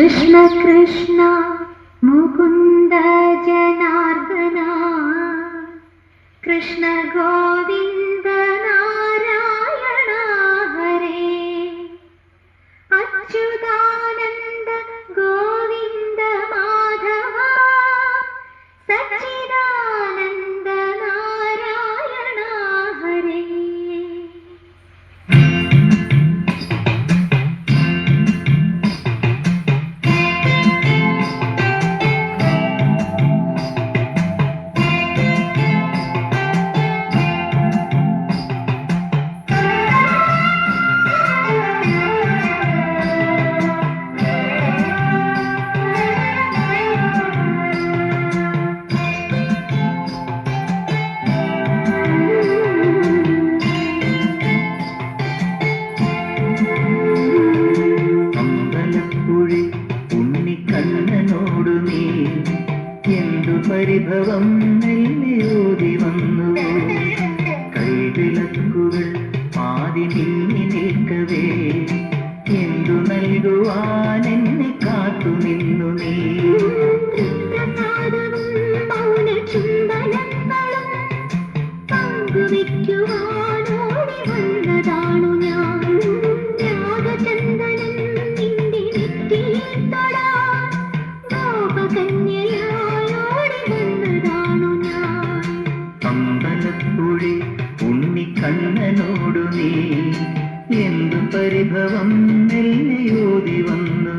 കൃഷ്ണ കൃഷ്ണ മുകുന്ദ ജനാർദ്ദന കൃഷ്ണ ഗോവിന്ദ നാരായണ ഹരേ അച്യുതാനന്ദ ഗോവിന്ദ മാധവ സച്ചിദാനന്ദ നാരായണ ഹരേ. പരിഭവം നെല്ലിയോതി വന്നു കൈവിളക്കുകൾ പാതി നീങ്ങി നിൽക്കവേ എന്തു നൽകുവാൻ എന്നെ കാത്തു നിന്നു നീ. അമ്പലപ്പുഴി ഉണ്ണിക്കണ്ണനോടു നീ എന്തു പരിഭവം നെല്ലിയോതി വന്നു.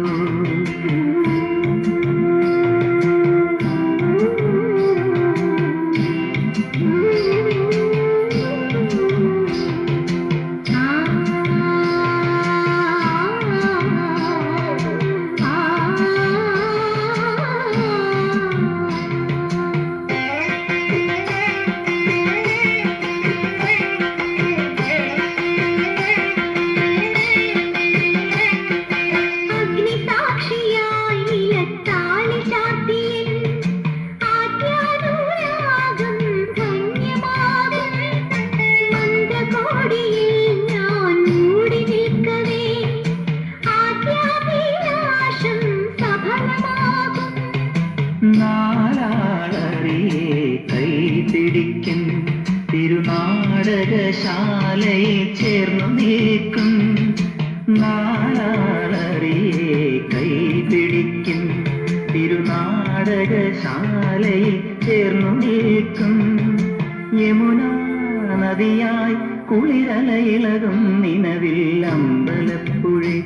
നാലാളറിയെ കൈപിടിക്കും തിരുനാടകശാലയിൽ ചേർന്നു നിൽക്കും. നാലാളറിയെ കൈപിടിക്കും തിരുനാടകശാലയിൽ ചേർന്നു നിൽക്കും. യമുനാ നദിയായി കുളിരലയിളകും നിലവിൽ അമ്പലപ്പുഴി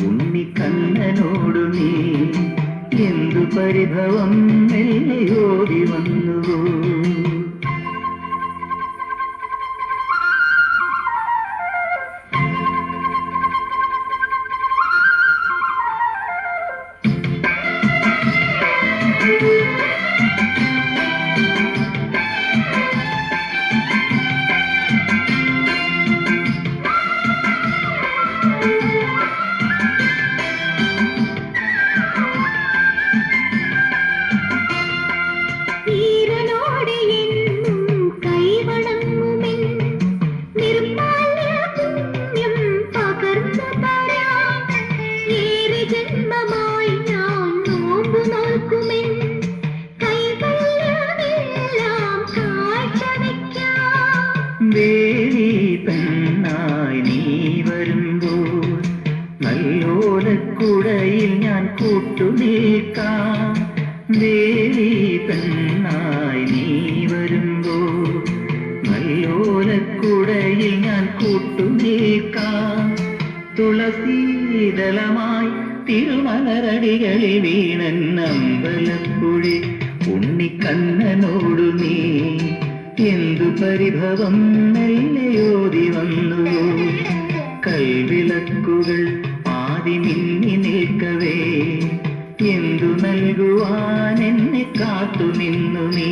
ഉണ്ണിക്കണ്ണനോടു നീ എന്തു പരിഭവം നെല്ലിയോടി വന്നു. ദേവി പെണ്ണായി നീ വരുമ്പോൾ നല്ലോലക്കുടയിൽ ഞാൻ കൂട്ടുനിൽക്കാം. ദേവി പെണ്ണായി നീ വരുമ്പോൾ നല്ലോലക്കുടയിൽ ഞാൻ കൂട്ടുനിൽക്കാം. തുളസീതളമായി തിരുമലരടികളിൽ വീണൻ അമ്പലപ്പുഴി ഉണ്ണിക്കണ്ണനോടു നീ എന്തു പരിഭവം നെല്ലിയോതി വന്നു. കൈവിളക്കുകൾ പാതി മിന്നി നിൽക്കവേ എന്തു നൽകുവാൻ എന്നെ കാത്തു നിന്നു നീ.